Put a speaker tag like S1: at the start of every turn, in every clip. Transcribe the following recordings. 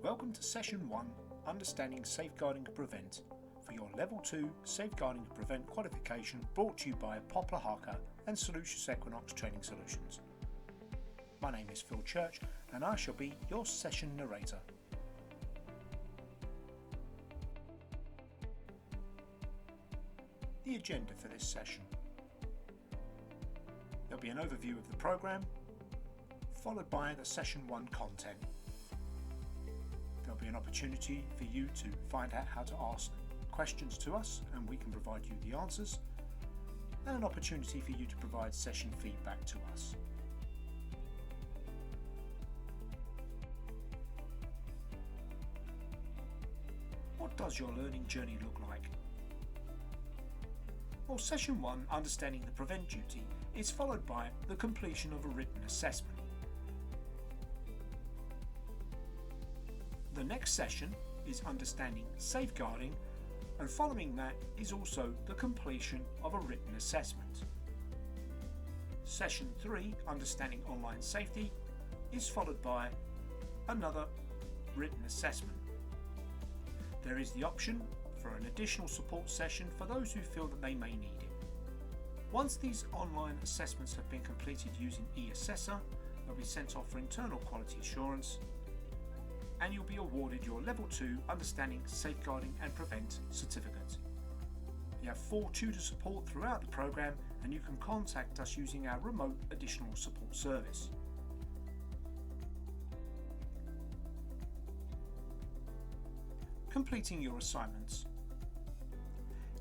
S1: Welcome to Session 1, Understanding Safeguarding and Prevent, for your Level 2 Safeguarding and Prevent qualification, brought to you by Poplar Harker and Solutions Equinox Training Solutions. My name is Phil Church and I shall be your session narrator. The agenda for this session. There'll be an overview of the programme, followed by the Session 1 content. There'll be an opportunity for you to find out how to ask questions to us and we can provide you the answers, and an opportunity for you to provide session feedback to us. What does your learning journey look like? Well, Session 1, Understanding the Prevent duty, is followed by the completion of a written assessment. The next session is Understanding Safeguarding, and following that is also the completion of a written assessment. Session 3, Understanding Online Safety, is followed by another written assessment. There is the option for an additional support session for those who feel that they may need it. Once these online assessments have been completed using eAssessor, they'll be sent off for internal quality assurance, and you'll be awarded your Level 2 Understanding Safeguarding and Prevent certificate. You have full tutor support throughout the programme, and you can contact us using our remote additional support service. Completing your assignments.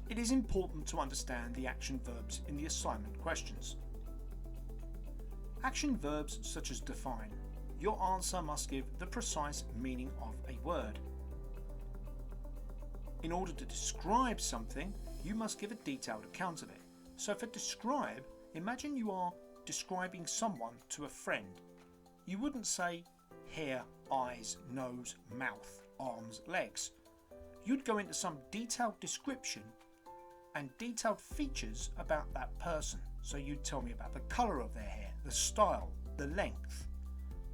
S1: It is important to understand the action verbs in the assignment questions. Action verbs such as define. Your answer must give the precise meaning of a word. In order to describe something, you must give a detailed account of it. So for describe, imagine you are describing someone to a friend. You wouldn't say hair, eyes, nose, mouth, arms, legs. You'd go into some detailed description and detailed features about that person. So you'd tell me about the colour of their hair, the style, the length,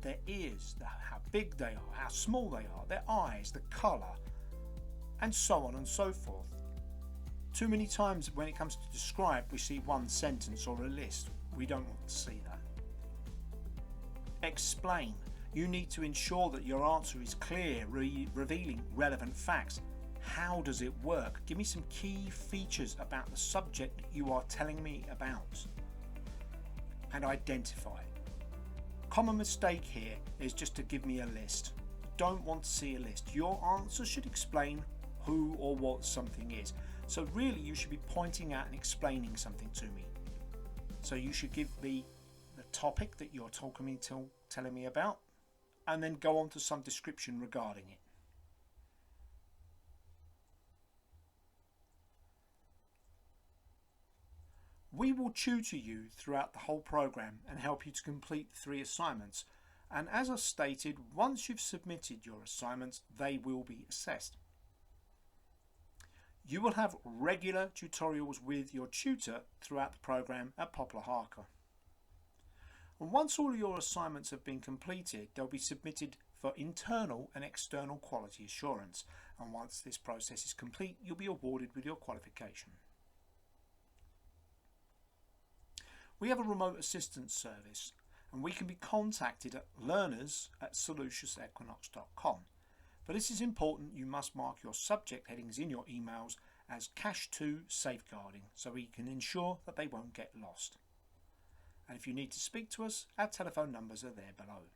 S1: their ears, how big they are, how small they are, their eyes, the colour, and so on and so forth. Too many times when it comes to describe, we see one sentence or a list. We don't want to see that. Explain. You need to ensure that your answer is clear, revealing relevant facts. How does it work? Give me some key features about the subject that you are telling me about. And identify. Common mistake here is just to give me a list. Don't want to see a list. Your answer should explain who or what something is. So really you should be pointing out and explaining something to me. So you should give me the topic that you're telling me about, and then go on to some description regarding it. We will tutor you throughout the whole programme and help you to complete 3 assignments, and as I stated, once you've submitted your assignments, they will be assessed. You will have regular tutorials with your tutor throughout the programme at Poplar Harker. And once all your assignments have been completed, they'll be submitted for internal and external quality assurance, and once this process is complete, you'll be awarded with your qualification. We have a remote assistance service, and we can be contacted at learners@solutionsequinox.com. But this is important. You must mark your subject headings in your emails as Cache 2 Safeguarding, so we can ensure that they won't get lost. And if you need to speak to us, our telephone numbers are there below.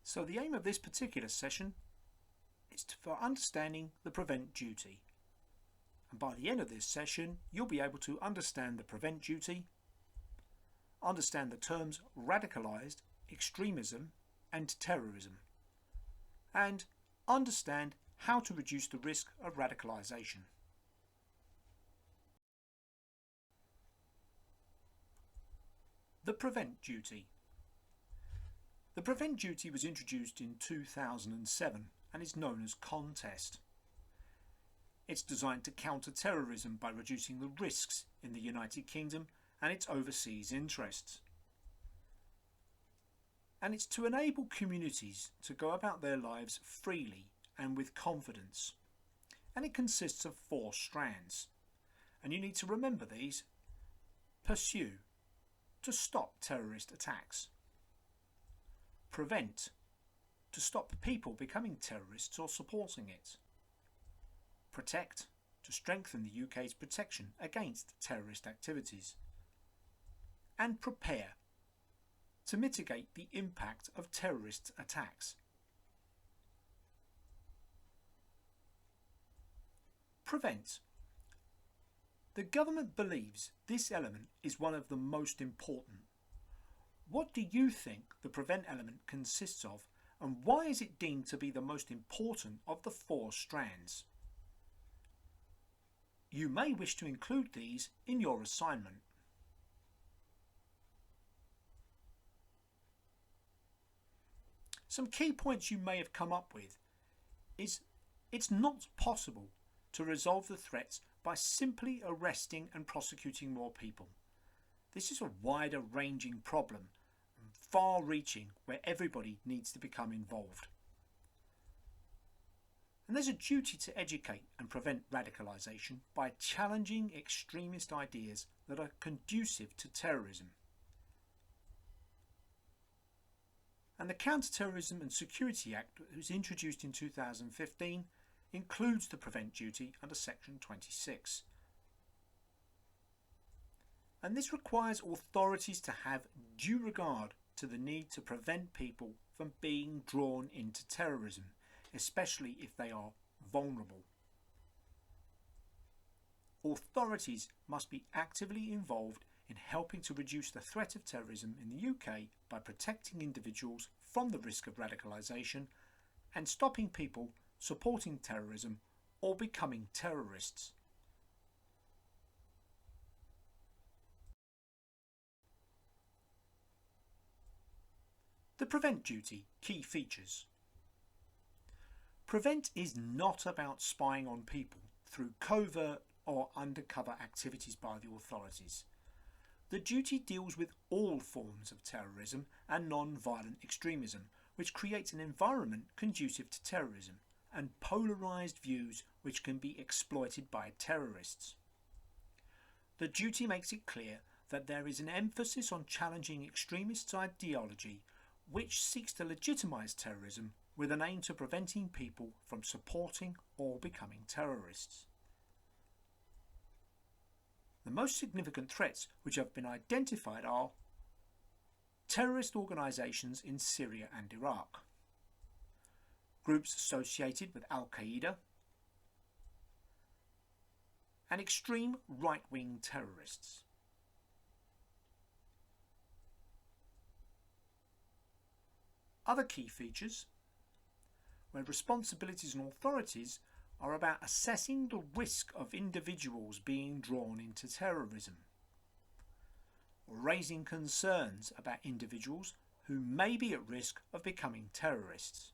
S1: So the aim of this particular session is for understanding the prevent duty. And by the end of this session, you'll be able to understand the prevent duty, understand the terms radicalised, extremism and terrorism, and understand how to reduce the risk of radicalisation. The prevent duty. The prevent duty was introduced in 2007 and is known as contest. It's designed to counter terrorism by reducing the risks in the United Kingdom and its overseas interests. And it's to enable communities to go about their lives freely and with confidence. And it consists of 4 strands. And you need to remember these. Pursue, to stop terrorist attacks. Prevent, to stop people becoming terrorists or supporting it. Protect, to strengthen the UK's protection against terrorist activities. And prepare, to mitigate the impact of terrorist attacks. Prevent. The government believes this element is one of the most important. What do you think the prevent element consists of, and why is it deemed to be the most important of the 4 strands? You may wish to include these in your assignment. Some key points you may have come up with is it's not possible to resolve the threats by simply arresting and prosecuting more people. This is a wider ranging problem, far reaching, where everybody needs to become involved. And there's a duty to educate and prevent radicalisation by challenging extremist ideas that are conducive to terrorism. And the Counter-Terrorism and Security Act, that was introduced in 2015, includes the prevent duty under Section 26. And this requires authorities to have due regard to the need to prevent people from being drawn into terrorism, especially if they are vulnerable. Authorities must be actively involved in helping to reduce the threat of terrorism in the UK by protecting individuals from the risk of radicalisation and stopping people supporting terrorism or becoming terrorists. The prevent duty, key features. Prevent is not about spying on people through covert or undercover activities by the authorities. The duty deals with all forms of terrorism and non-violent extremism, which creates an environment conducive to terrorism and polarised views which can be exploited by terrorists. The duty makes it clear that there is an emphasis on challenging extremists' ideology which seeks to legitimise terrorism with an aim to preventing people from supporting or becoming terrorists. The most significant threats which have been identified are terrorist organisations in Syria and Iraq, groups associated with Al-Qaeda, and extreme right-wing terrorists. Other key features, where responsibilities and authorities are about assessing the risk of individuals being drawn into terrorism, or raising concerns about individuals who may be at risk of becoming terrorists,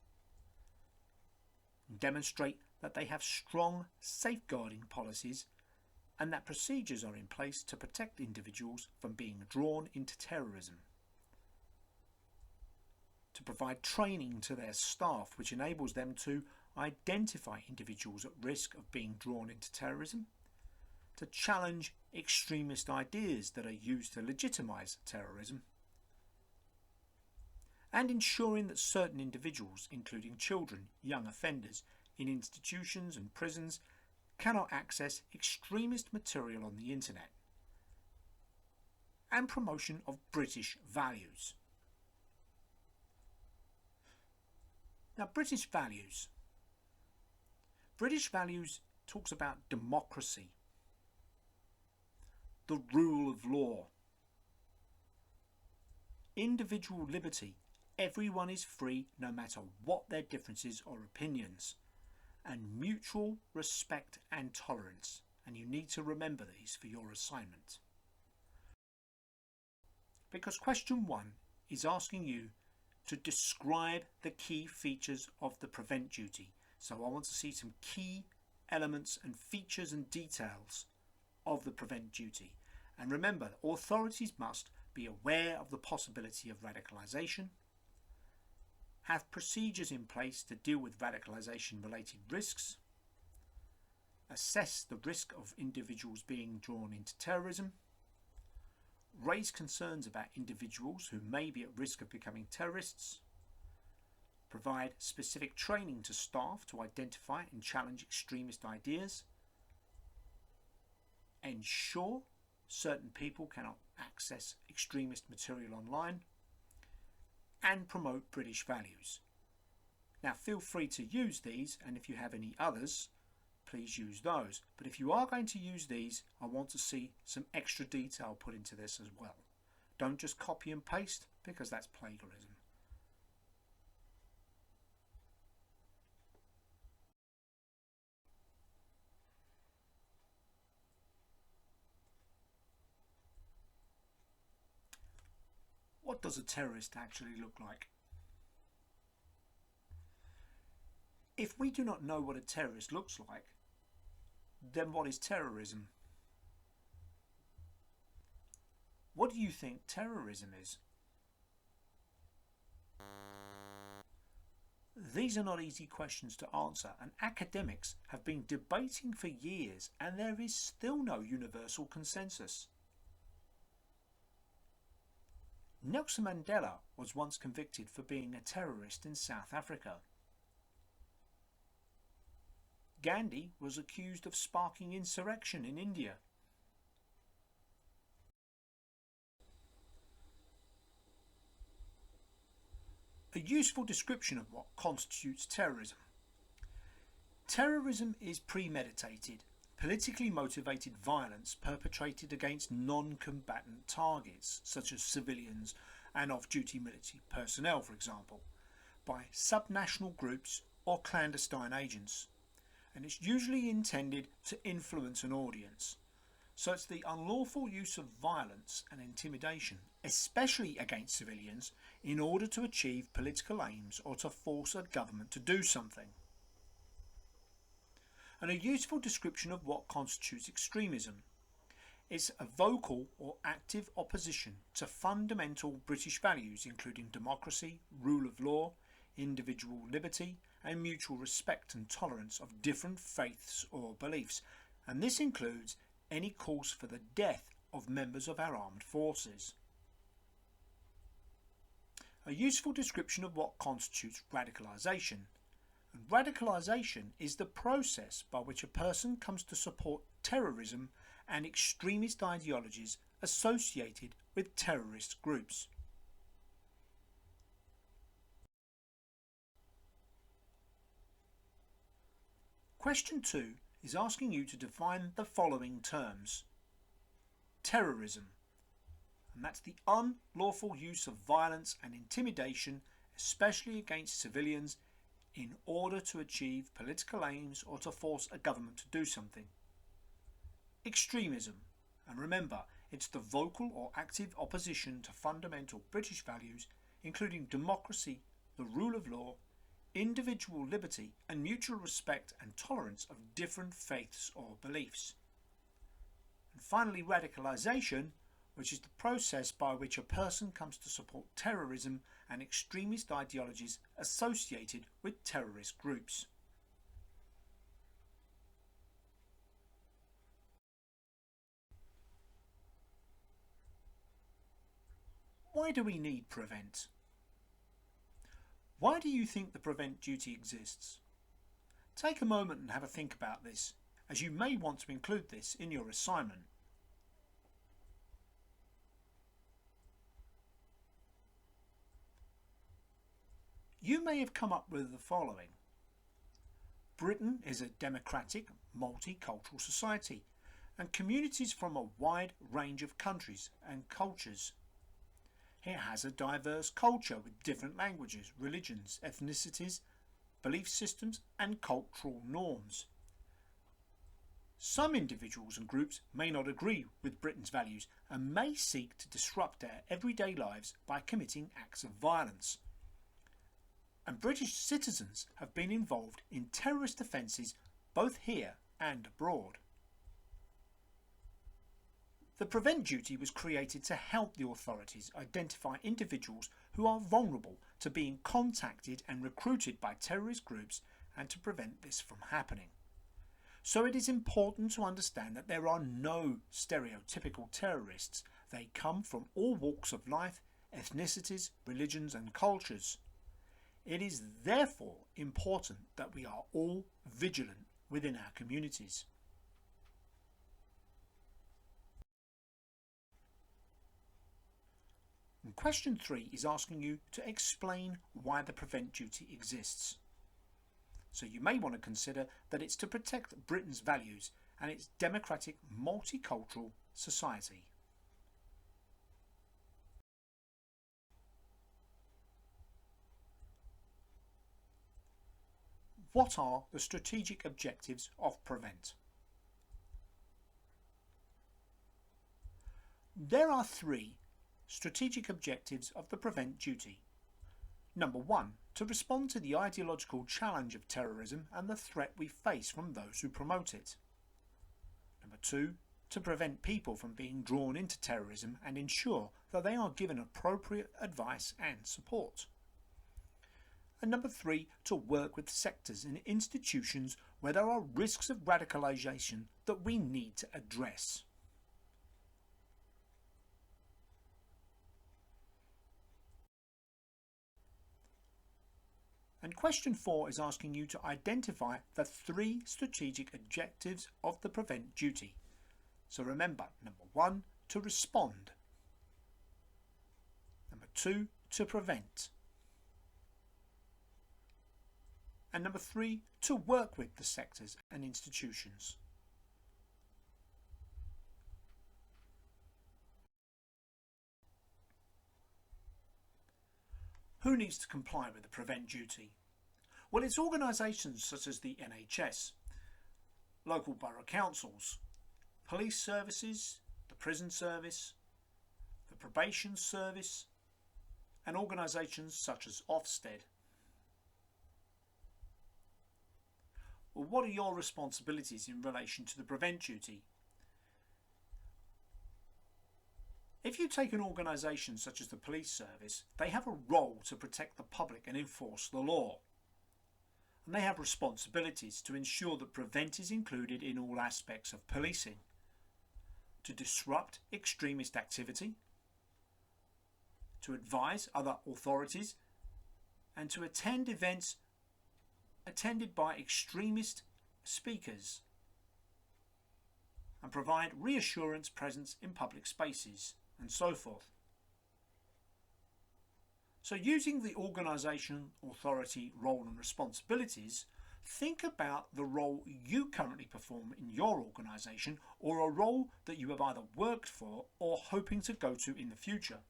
S1: demonstrate that they have strong safeguarding policies and that procedures are in place to protect individuals from being drawn into terrorism, to provide training to their staff which enables them to identify individuals at risk of being drawn into terrorism, to challenge extremist ideas that are used to legitimise terrorism, and ensuring that certain individuals, including children, young offenders in institutions and prisons, cannot access extremist material on the internet, and promotion of British values. Now, British values. British values talks about democracy, the rule of law, individual liberty. Everyone is free no matter what their differences or opinions, and mutual respect and tolerance. And you need to remember these for your assignment. Because question 1 is asking you to describe the key features of the prevent duty. So I want to see some key elements and features and details of the prevent duty. And remember, authorities must be aware of the possibility of radicalisation, have procedures in place to deal with radicalisation related risks, assess the risk of individuals being drawn into terrorism, raise concerns about individuals who may be at risk of becoming terrorists, provide specific training to staff to identify and challenge extremist ideas, ensure certain people cannot access extremist material online, and promote British values. Now feel free to use these, and if you have any others, please use those. But if you are going to use these, I want to see some extra detail put into this as well. Don't just copy and paste, because that's plagiarism. What does a terrorist actually look like? If we do not know what a terrorist looks like, then what is terrorism? What do you think terrorism is? These are not easy questions to answer, and academics have been debating for years, and there is still no universal consensus. Nelson Mandela was once convicted for being a terrorist in South Africa. Gandhi was accused of sparking insurrection in India. A useful description of what constitutes terrorism. Terrorism is premeditated, politically motivated violence perpetrated against non-combatant targets, such as civilians and off-duty military personnel, for example, by subnational groups or clandestine agents, and it's usually intended to influence an audience. So it's the unlawful use of violence and intimidation, especially against civilians, in order to achieve political aims or to force a government to do something. And a useful description of what constitutes extremism. It's a vocal or active opposition to fundamental British values, including democracy, rule of law, individual liberty, and mutual respect and tolerance of different faiths or beliefs, and this includes any calls for the death of members of our armed forces. A useful description of what constitutes radicalisation. And radicalisation is the process by which a person comes to support terrorism and extremist ideologies associated with terrorist groups. Question 2 is asking you to define the following terms. Terrorism, and that's the unlawful use of violence and intimidation, especially against civilians, in order to achieve political aims or to force a government to do something. Extremism, and remember, it's the vocal or active opposition to fundamental British values, including democracy, the rule of law, individual liberty, and mutual respect and tolerance of different faiths or beliefs. And finally, radicalisation, which is the process by which a person comes to support terrorism and extremist ideologies associated with terrorist groups. Why do we need prevent? Why do you think the prevent duty exists? Take a moment and have a think about this, as you may want to include this in your assignment. You may have come up with the following. Britain is a democratic, multicultural society, and communities from a wide range of countries and cultures. It has a diverse culture with different languages, religions, ethnicities, belief systems, and cultural norms. Some individuals and groups may not agree with Britain's values and may seek to disrupt their everyday lives by committing acts of violence. And British citizens have been involved in terrorist offences both here and abroad. The prevent duty was created to help the authorities identify individuals who are vulnerable to being contacted and recruited by terrorist groups and to prevent this from happening. So it is important to understand that there are no stereotypical terrorists. They come from all walks of life, ethnicities, religions and cultures. It is therefore important that we are all vigilant within our communities. And question 3 is asking you to explain why the prevent duty exists. So you may want to consider that it's to protect Britain's values and its democratic multicultural society. What are the strategic objectives of PREVENT? There are 3 strategic objectives of the PREVENT duty. Number 1, to respond to the ideological challenge of terrorism and the threat we face from those who promote it. Number 2, to prevent people from being drawn into terrorism and ensure that they are given appropriate advice and support. And number 3, to work with sectors and institutions where there are risks of radicalisation that we need to address. And question 4 is asking you to identify the 3 strategic objectives of the PREVENT duty. So remember, number 1, to respond. Number 2, to prevent. And number 3, to work with the sectors and institutions. Who needs to comply with the PREVENT duty? Well, it's organisations such as the NHS, local borough councils, police services, the prison service, the probation service, and organisations such as Ofsted. Well, what are your responsibilities in relation to the PREVENT duty? If you take an organisation such as the police service, they have a role to protect the public and enforce the law. And they have responsibilities to ensure that PREVENT is included in all aspects of policing, to disrupt extremist activity, to advise other authorities, and to attend events attended by extremist speakers, and provide reassurance presence in public spaces, and so forth. So using the organisation, authority, role and responsibilities, think about the role you currently perform in your organisation or a role that you have either worked for or hoping to go to in the future.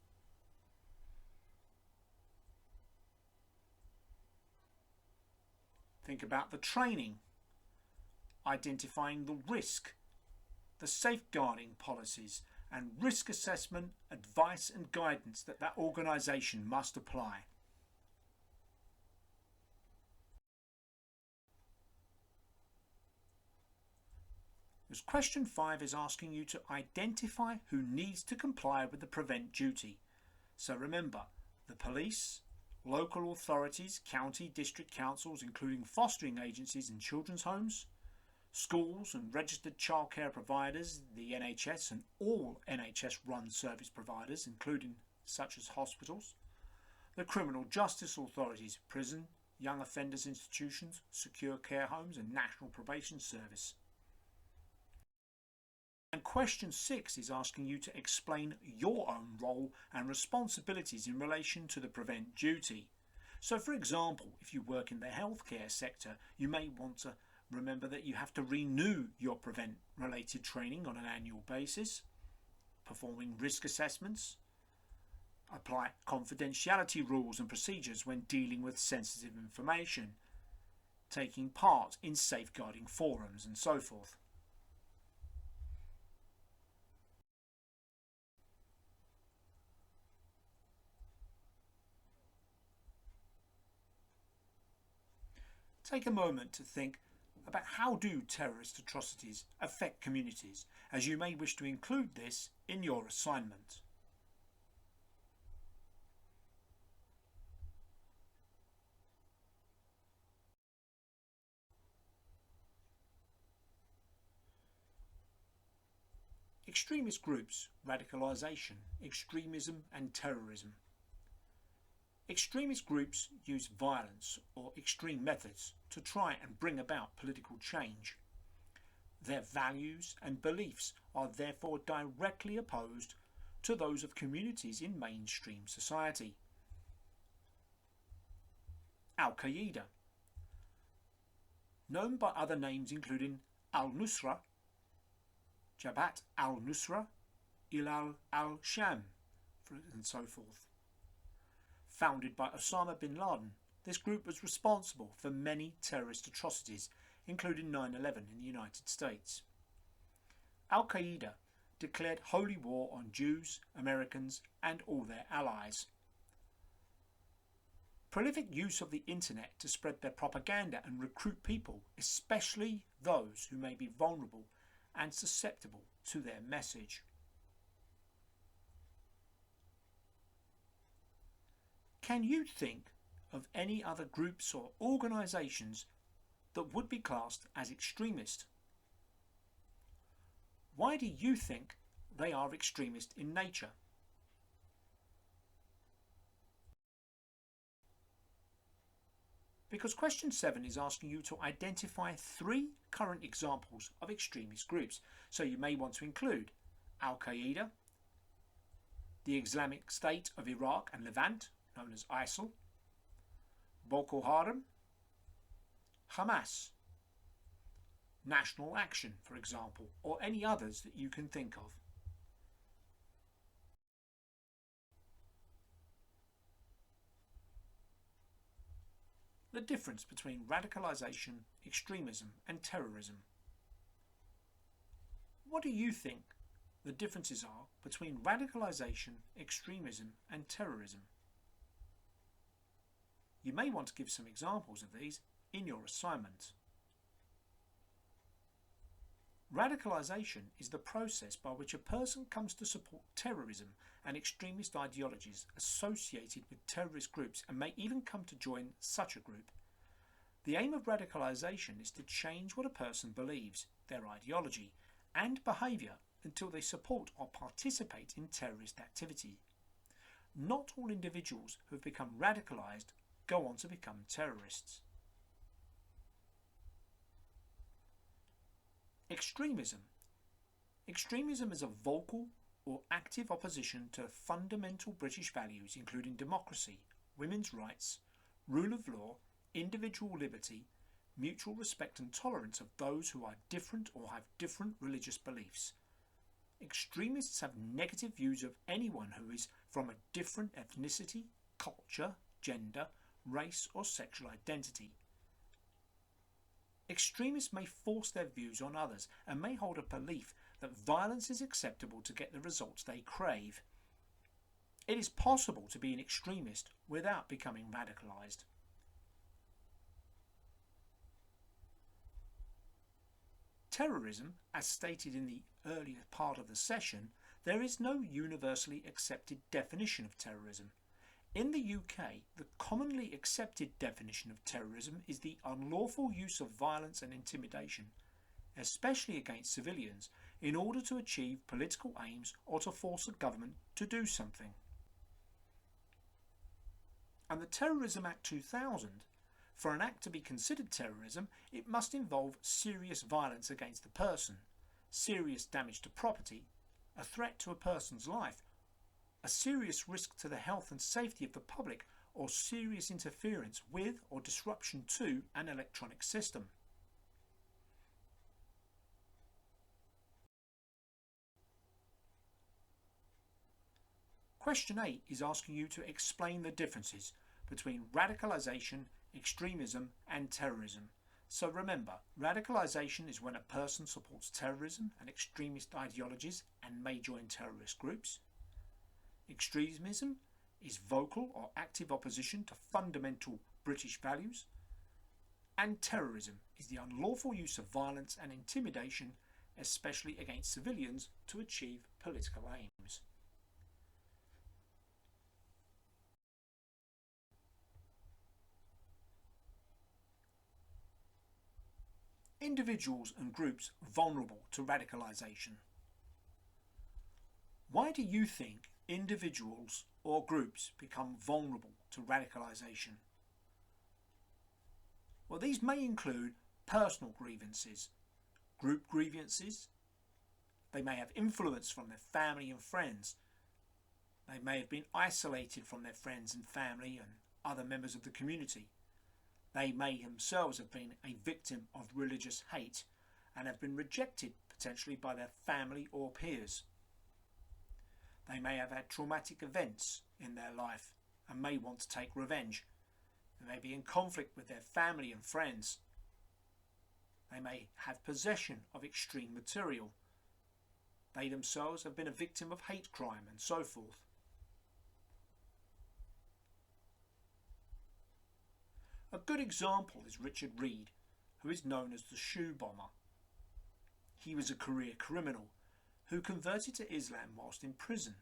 S1: Think about the training, identifying the risk, the safeguarding policies and risk assessment, advice and guidance that organisation must apply. As question 5 is asking you to identify who needs to comply with the PREVENT duty. So remember, the police, local authorities, county, district councils including fostering agencies and children's homes, schools and registered childcare providers, the NHS and all NHS-run service providers including such as hospitals, the criminal justice authorities, prison, young offenders institutions, secure care homes and National Probation Service. And question 6 is asking you to explain your own role and responsibilities in relation to the PREVENT duty. So for example, if you work in the healthcare sector, you may want to remember that you have to renew your PREVENT related training on an annual basis, performing risk assessments, apply confidentiality rules and procedures when dealing with sensitive information, taking part in safeguarding forums and so forth. Take a moment to think about how do terrorist atrocities affect communities, as you may wish to include this in your assignment. Extremist groups, radicalisation, extremism and terrorism. Extremist groups use violence or extreme methods to try and bring about political change. Their values and beliefs are therefore directly opposed to those of communities in mainstream society. Al-Qaeda, known by other names including Al-Nusra, Jabhat al-Nusra, Hilal al-Sham, and so forth. Founded by Osama bin Laden, this group was responsible for many terrorist atrocities, including 9/11 in the United States. Al-Qaeda declared holy war on Jews, Americans, and all their allies. Prolific use of the internet to spread their propaganda and recruit people, especially those who may be vulnerable and susceptible to their message. Can you think of any other groups or organisations that would be classed as extremist? Why do you think they are extremist in nature? Because question 7 is asking you to identify 3 current examples of extremist groups, so you may want to include Al-Qaeda, the Islamic State of Iraq and Levant, known as ISIL, Boko Haram, Hamas, National Action, for example, or any others that you can think of. The difference between radicalisation, extremism and terrorism. What do you think the differences are between radicalisation, extremism and terrorism? You may want to give some examples of these in your assignment. Radicalisation is the process by which a person comes to support terrorism and extremist ideologies associated with terrorist groups and may even come to join such a group. The aim of radicalisation is to change what a person believes, their ideology and behaviour until they support or participate in terrorist activity. Not all individuals who have become radicalised go on to become terrorists. Extremism. Extremism is a vocal or active opposition to fundamental British values including democracy, women's rights, rule of law, individual liberty, mutual respect and tolerance of those who are different or have different religious beliefs. Extremists have negative views of anyone who is from a different ethnicity, culture, gender, race or sexual identity. Extremists may force their views on others and may hold a belief that violence is acceptable to get the results they crave. It is possible to be an extremist without becoming radicalised. Terrorism, as stated in the earlier part of the session, there is no universally accepted definition of terrorism. In the UK, the commonly accepted definition of terrorism is the unlawful use of violence and intimidation, especially against civilians, in order to achieve political aims or to force a government to do something. And the Terrorism Act 2000, for an act to be considered terrorism, it must involve serious violence against the person, serious damage to property, a threat to a person's life, a serious risk to the health and safety of the public, or serious interference with or disruption to an electronic system. Question 8 is asking you to explain the differences between radicalisation, extremism and terrorism. So remember, radicalisation is when a person supports terrorism and extremist ideologies and may join terrorist groups. Extremism is vocal or active opposition to fundamental British values. and terrorism is the unlawful use of violence and intimidation, especially against civilians, to achieve political aims. Individuals and groups vulnerable to radicalisation. Why do you think individuals or groups become vulnerable to radicalisation? Well, these may include personal grievances, group grievances. They may have influence from their family and friends. They may have been isolated from their friends and family and other members of the community. They may themselves have been a victim of religious hate and have been rejected potentially by their family or peers. They may have had traumatic events in their life and may want to take revenge. They may be in conflict with their family and friends. They may have possession of extreme material. They themselves have been a victim of hate crime and so forth. A good example is Richard Reed, who is known as the shoe bomber. He was a career criminal who converted to Islam whilst in prison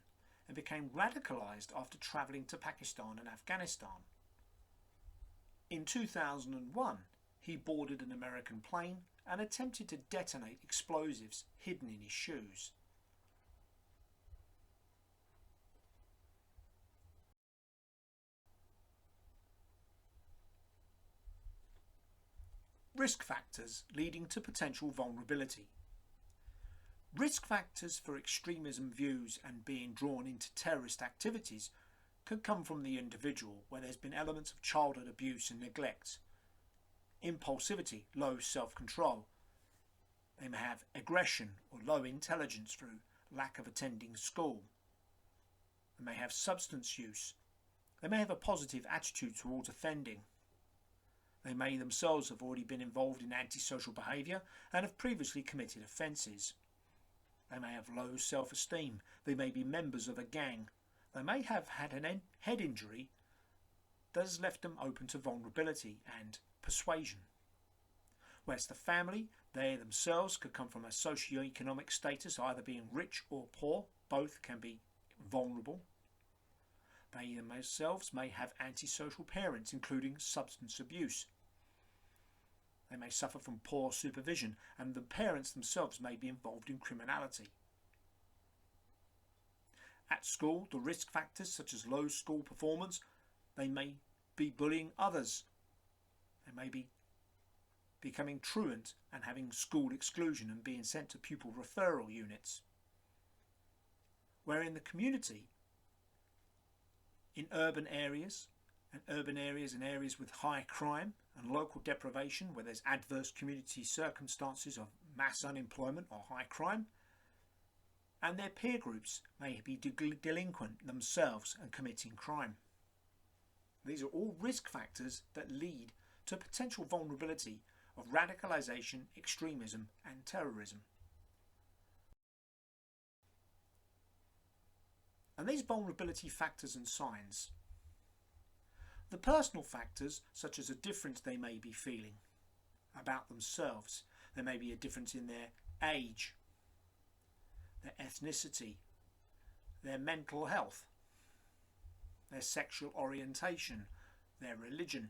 S1: and became radicalised after travelling to Pakistan and Afghanistan. In 2001, he boarded an American plane and attempted to detonate explosives hidden in his shoes. Risk factors leading to potential vulnerability. Risk factors for extremism views and being drawn into terrorist activities could come from the individual, where there's been elements of childhood abuse and neglect, impulsivity, low self-control. They may have aggression or low intelligence through lack of attending school. They may have substance use. They may have a positive attitude towards offending. They may themselves have already been involved in antisocial behaviour and have previously committed offences. They may have low self-esteem. They may be members of a gang. They may have had a head injury that has left them open to vulnerability and persuasion. Whereas the family, they themselves could come from a socio-economic status, either being rich or poor. Both can be vulnerable. They themselves may have antisocial parents, including substance abuse. They may suffer from poor supervision, and the parents themselves may be involved in criminality. At school, the risk factors such as low school performance, they may be bullying others. They may be becoming truant and having school exclusion and being sent to pupil referral units. Where in the community, in urban areas and areas with high crime and local deprivation, where there's adverse community circumstances of mass unemployment or high crime, and their peer groups may be delinquent themselves and committing crime. These are all risk factors that lead to potential vulnerability of radicalisation, extremism and terrorism. And these vulnerability factors and signs. The personal factors, such as a difference they may be feeling about themselves. There may be a difference in their age, their ethnicity, their mental health, their sexual orientation, their religion,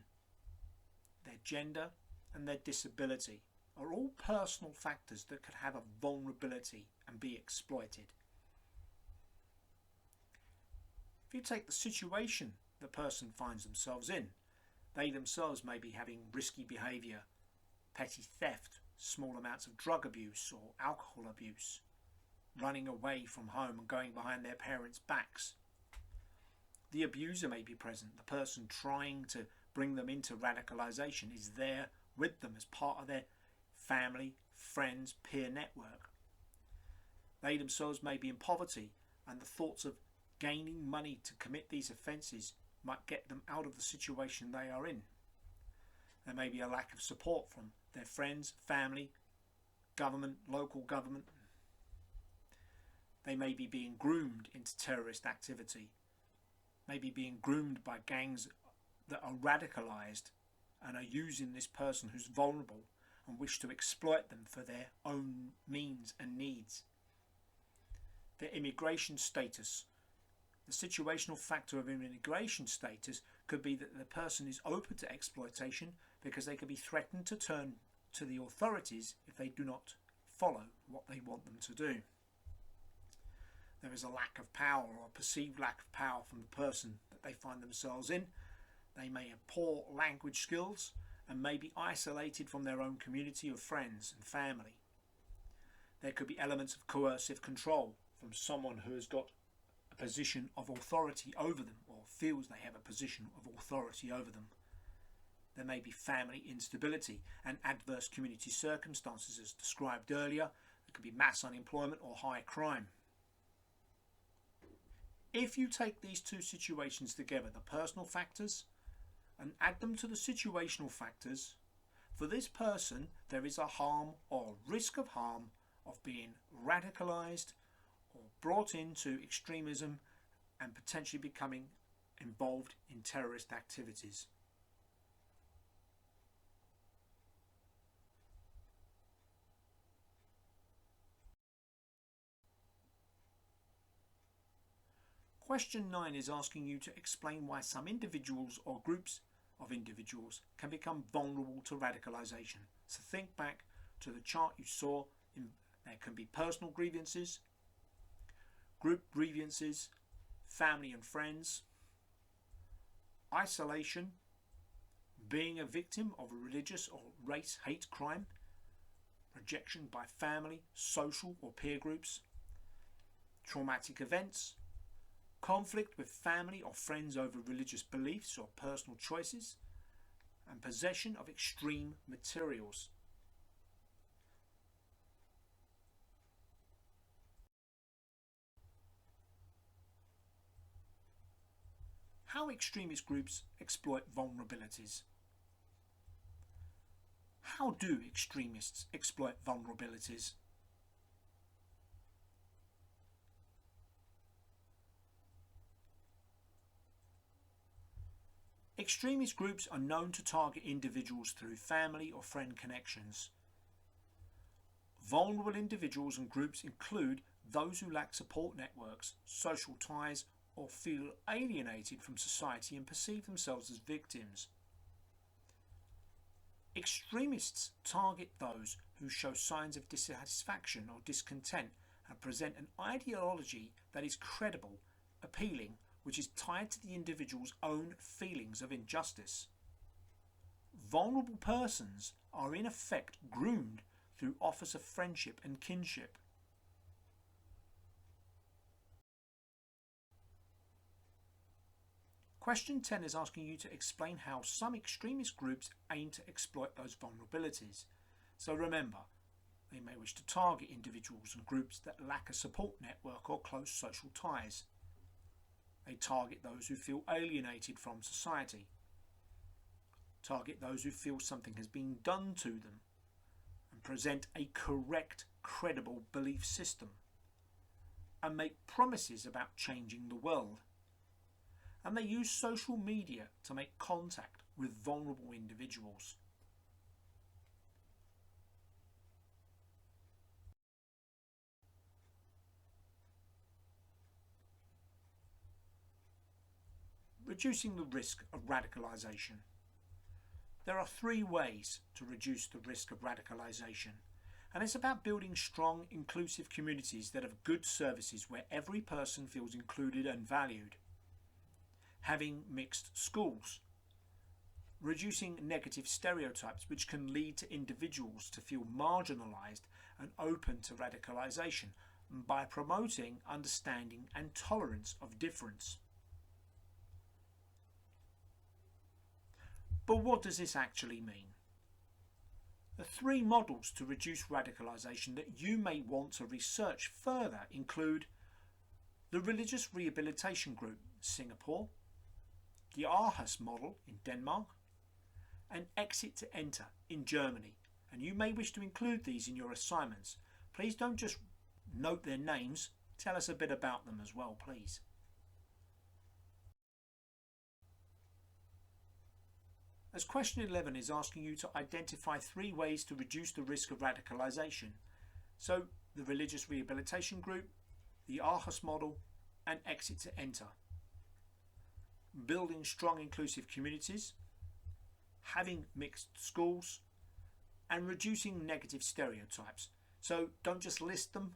S1: their gender and their disability are all personal factors that could have a vulnerability and be exploited. If you take the situation the person finds themselves in, they themselves may be having risky behaviour, petty theft, small amounts of drug abuse or alcohol abuse, running away from home and going behind their parents' backs. The abuser may be present. The person trying to bring them into radicalisation is there with them as part of their family, friends, peer network. They themselves may be in poverty, and the thoughts of gaining money to commit these offences might get them out of the situation they are in. There may be a lack of support from their friends, family, government, local government. They may be being groomed into terrorist activity, maybe being groomed by gangs that are radicalised and are using this person who's vulnerable and wish to exploit them for their own means and needs. Their immigration status. The situational factor of immigration status could be that the person is open to exploitation because they could be threatened to turn to the authorities if they do not follow what they want them to do. There is a lack of power or a perceived lack of power from the person that they find themselves in. They may have poor language skills and may be isolated from their own community of friends and family. There could be elements of coercive control from someone who has got a position of authority over them or feels they have a position of authority over them. There may be family instability and adverse community circumstances as described earlier. There could be mass unemployment or high crime. If you take these two situations together, the personal factors, and add them to the situational factors, for this person there is a harm or risk of harm of being radicalised or brought into extremism and potentially becoming involved in terrorist activities. Question 9 is asking you to explain why some individuals or groups of individuals can become vulnerable to radicalisation. So think back to the chart you saw. There can be personal grievances, group grievances, family and friends, isolation, being a victim of a religious or race hate crime, rejection by family, social or peer groups, traumatic events, conflict with family or friends over religious beliefs or personal choices, and possession of extreme materials. How extremist groups exploit vulnerabilities. How do extremists exploit vulnerabilities? Extremist groups are known to target individuals through family or friend connections. Vulnerable individuals and groups include those who lack support networks, social ties, or feel alienated from society and perceive themselves as victims. Extremists target those who show signs of dissatisfaction or discontent and present an ideology that is credible, appealing, which is tied to the individual's own feelings of injustice. Vulnerable persons are in effect groomed through offers of friendship and kinship. Question 10 is asking you to explain how some extremist groups aim to exploit those vulnerabilities. So remember, they may wish to target individuals and groups that lack a support network or close social ties. They target those who feel alienated from society, target those who feel something has been done to them, and present a correct, credible belief system, and make promises about changing the world. And they use social media to make contact with vulnerable individuals. Reducing the risk of radicalisation. There are 3 ways to reduce the risk of radicalisation, and it's about building strong, inclusive communities that have good services where every person feels included and valued. Having mixed schools. Reducing negative stereotypes which can lead to individuals to feel marginalised and open to radicalisation by promoting understanding and tolerance of difference. But what does this actually mean? The 3 models to reduce radicalisation that you may want to research further include the Religious Rehabilitation Group, Singapore, the Aarhus model in Denmark, and Exit to Enter in Germany. And you may wish to include these in your assignments. Please don't just note their names, tell us a bit about them as well, please. as question 11 is asking you to identify 3 ways to reduce the risk of radicalisation. So the religious rehabilitation group, the ARHUS model, and exit to enter. Building strong inclusive communities, having mixed schools, and reducing negative stereotypes. So don't just list them,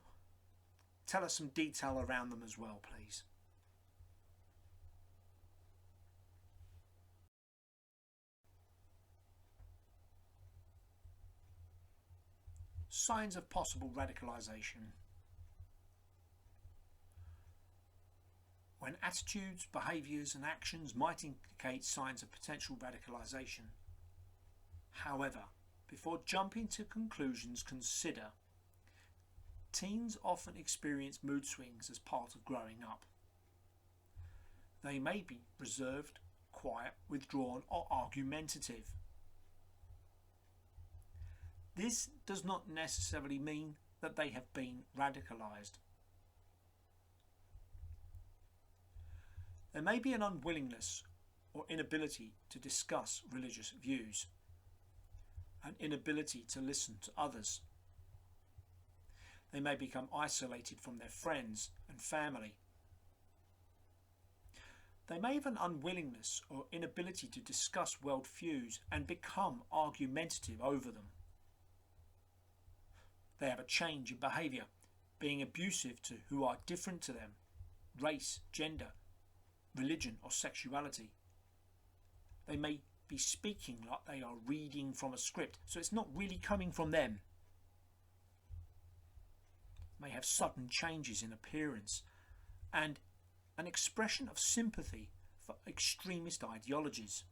S1: tell us some detail around them as well, please. Signs of possible radicalisation. When attitudes, behaviours and actions might indicate signs of potential radicalisation. However, before jumping to conclusions, consider teens often experience mood swings as part of growing up. They may be reserved, quiet, withdrawn or argumentative. This does not necessarily mean that they have been radicalised. There may be an unwillingness or inability to discuss religious views, an inability to listen to others. They may become isolated from their friends and family. They may have an unwillingness or inability to discuss worldviews and become argumentative over them. They have a change in behaviour, being abusive to who are different to them, race, gender, religion or sexuality. They may be speaking like they are reading from a script, so it's not really coming from them. May have sudden changes in appearance and an expression of sympathy for extremist ideologies.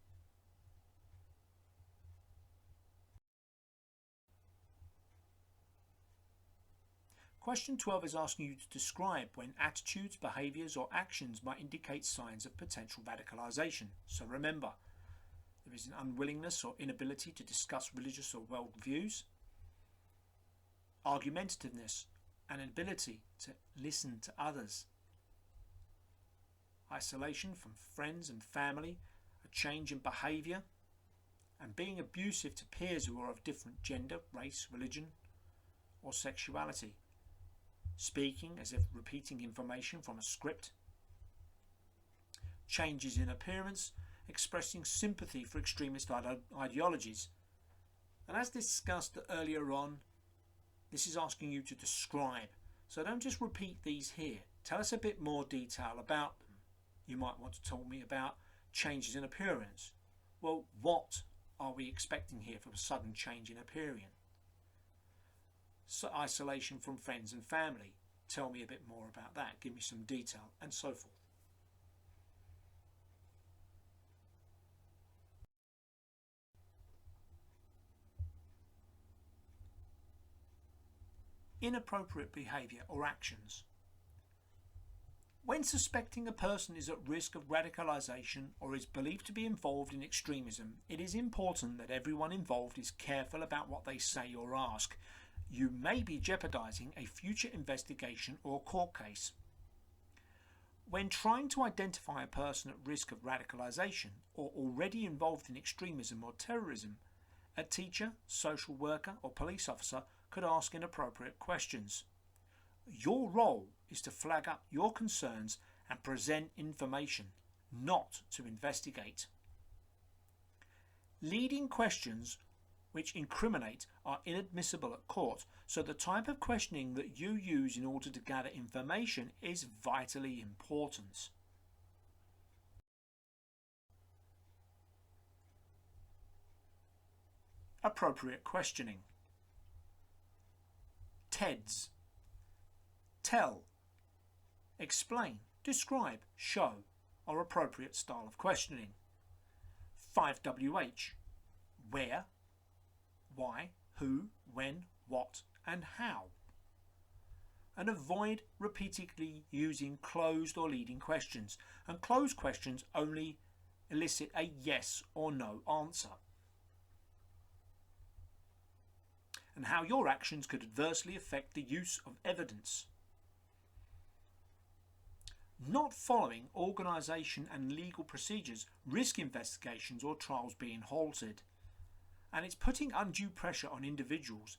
S1: Question 12 is asking you to describe when attitudes, behaviours or actions might indicate signs of potential radicalisation. So remember, there is an unwillingness or inability to discuss religious or world views, argumentativeness and an ability to listen to others, isolation from friends and family, a change in behaviour, and being abusive to peers who are of different gender, race, religion or sexuality. Speaking as if repeating information from a script. Changes in appearance, expressing sympathy for extremist ideologies. And as discussed earlier on, this is asking you to describe. So don't just repeat these here. Tell us a bit more detail about them. You might want to tell me about changes in appearance. Well, what are we expecting here for a sudden change in appearance? So isolation from friends and family. Tell me a bit more about that. Give me some detail and so forth. Inappropriate behaviour or actions. When suspecting a person is at risk of radicalisation or is believed to be involved in extremism, it is important that everyone involved is careful about what they say or ask. You may be jeopardising a future investigation or court case. When trying to identify a person at risk of radicalisation or already involved in extremism or terrorism, a teacher, social worker or police officer could ask inappropriate questions. Your role is to flag up your concerns and present information, not to investigate. Leading questions which incriminate are inadmissible at court, so the type of questioning that you use in order to gather information is vitally important. Appropriate questioning. TEDS. Tell, explain, describe, show are appropriate style of questioning. 5WH. Where, why, who, when, what and how. And avoid repeatedly using closed or leading questions, and closed questions only elicit a yes or no answer. And how your actions could adversely affect the use of evidence. Not following organisation and legal procedures risk investigations or trials being halted. And it's putting undue pressure on individuals,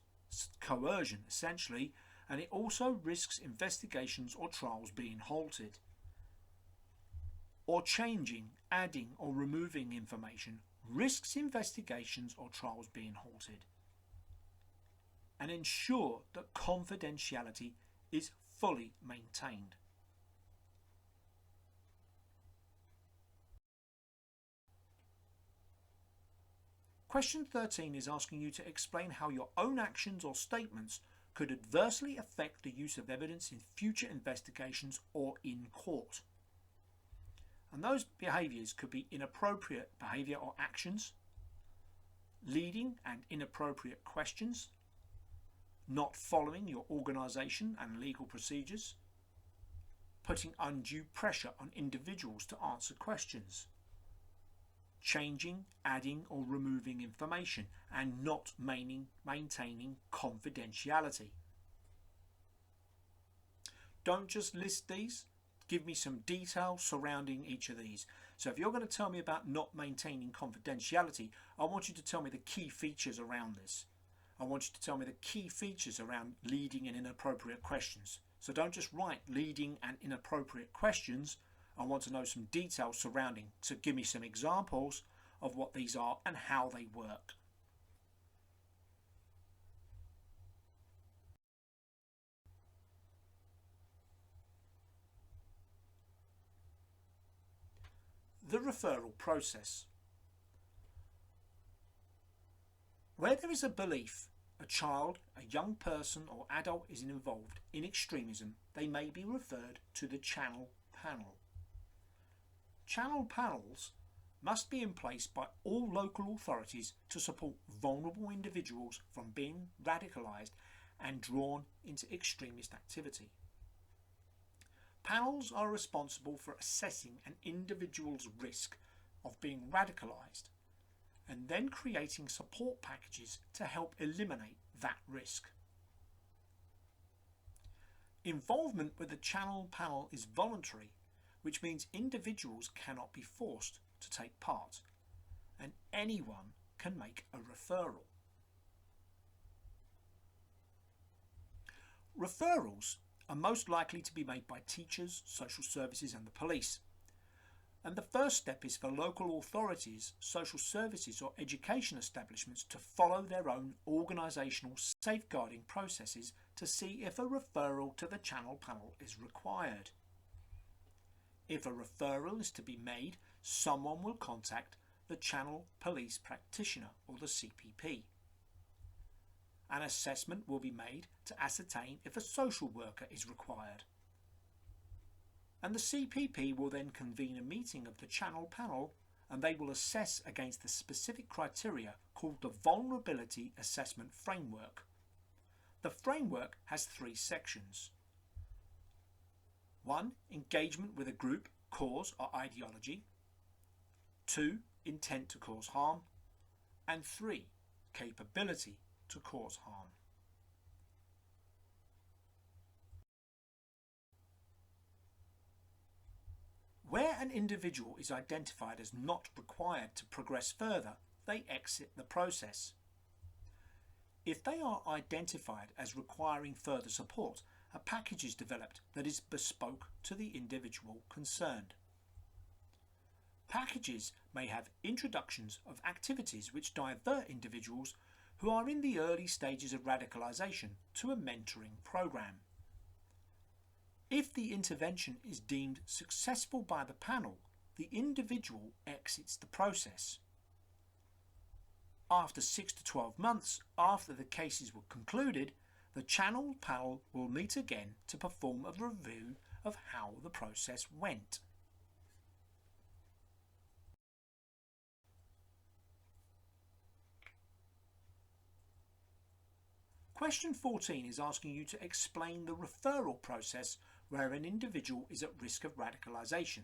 S1: coercion essentially, and it also risks investigations or trials being halted. Or changing, adding or removing information risks investigations or trials being halted. And ensure that confidentiality is fully maintained. Question 13 is asking you to explain how your own actions or statements could adversely affect the use of evidence in future investigations or in court. And those behaviours could be inappropriate behaviour or actions, leading and inappropriate questions, not following your organisation and legal procedures, putting undue pressure on individuals to answer questions, changing, adding or removing information, and not maintaining confidentiality. Don't just list these, give me some detail surrounding each of these. So if you're going to tell me about not maintaining confidentiality, I want you to tell me the key features around this. I want you to tell me the key features around leading and inappropriate questions. So don't just write leading and inappropriate questions. I want to know some details surrounding. So give me some examples of what these are and how they work. The referral process. Where there is a belief a child, a young person or adult is involved in extremism, they may be referred to the channel panel. Channel panels must be in place by all local authorities to support vulnerable individuals from being radicalised and drawn into extremist activity. Panels are responsible for assessing an individual's risk of being radicalised and then creating support packages to help eliminate that risk. Involvement with the channel panel is voluntary, which means individuals cannot be forced to take part, and anyone can make a referral. Referrals are most likely to be made by teachers, social services and the police. And the first step is for local authorities, social services or education establishments to follow their own organisational safeguarding processes to see if a referral to the channel panel is required. If a referral is to be made, someone will contact the channel police practitioner or the CPP. An assessment will be made to ascertain if a social worker is required. And the CPP will then convene a meeting of the channel panel and they will assess against the specific criteria called the Vulnerability Assessment Framework. The framework has 3 sections. 1. Engagement with a group, cause or ideology. 2. Intent to cause harm. And 3. Capability to cause harm. Where an individual is identified as not required to progress further, they exit the process. If they are identified as requiring further support, a package is developed that is bespoke to the individual concerned. Packages may have introductions of activities which divert individuals who are in the early stages of radicalisation to a mentoring programme. If the intervention is deemed successful by the panel, the individual exits the process. After 6 to 12 months after the cases were concluded, the channel panel will meet again to perform a review of how the process went. Question 14 is asking you to explain the referral process where an individual is at risk of radicalisation.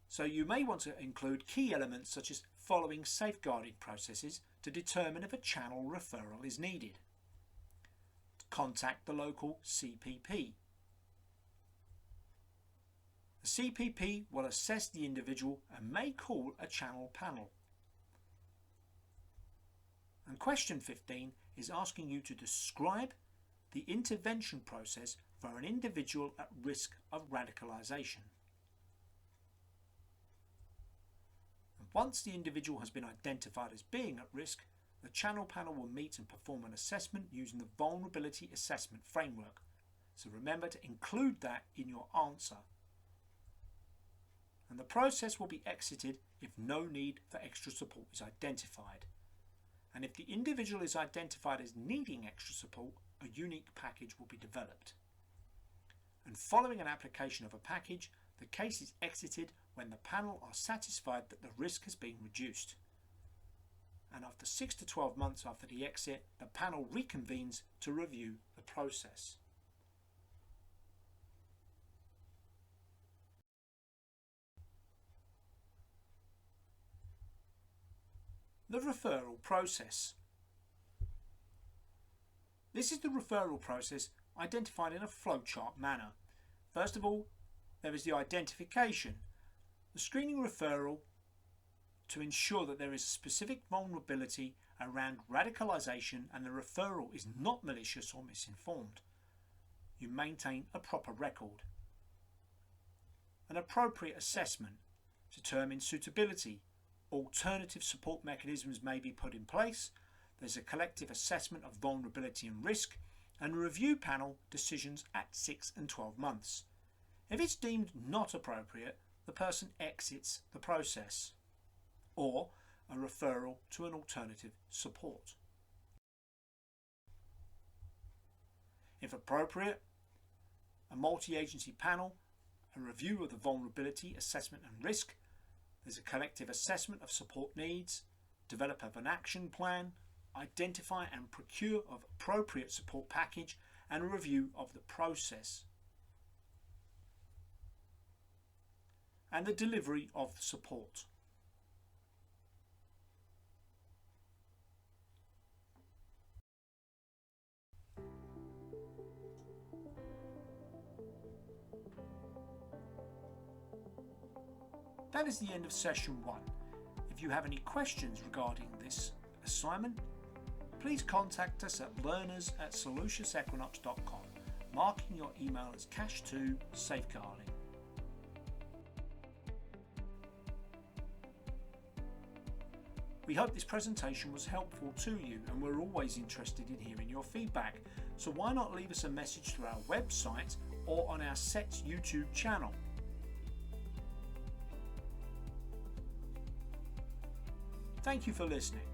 S1: So you may want to include key elements such as following safeguarding processes to determine if a channel referral is needed. Contact the local CPP. CPP will assess the individual and may call a channel panel. And question 15 is asking you to describe the intervention process for an individual at risk of radicalisation. And once the individual has been identified as being at risk, the channel panel will meet and perform an assessment using the vulnerability assessment framework. So remember to include that in your answer. And the process will be exited if no need for extra support is identified. And if the individual is identified as needing extra support, a unique package will be developed. And following an application of a package, the case is exited when the panel are satisfied that the risk has been reduced. And after 6 to 12 months after the exit, the panel reconvenes to review the process. The referral process. This is the referral process identified in a flowchart manner. First of all, there is the identification, the screening referral to ensure that there is a specific vulnerability around radicalisation and the referral is not malicious or misinformed. You maintain a proper record. An appropriate assessment determines suitability. Alternative support mechanisms may be put in place. There's a collective assessment of vulnerability and risk, and a review panel decisions at 6 and 12 months. If it's deemed not appropriate, the person exits the process, or a referral to an alternative support. If appropriate, a multi-agency panel, a review of the vulnerability, assessment and risk. There's a collective assessment of support needs, develop of an action plan, identify and procure of appropriate support package, and a review of the process. And the delivery of the support. That is the end of session 1. If you have any questions regarding this assignment, please contact us at learners@soluciousequinox.com, marking your email as cache 2 safeguarding. We hope this presentation was helpful to you, and we're always interested in hearing your feedback. So why not leave us a message through our website or on our SETS YouTube channel. Thank you for listening.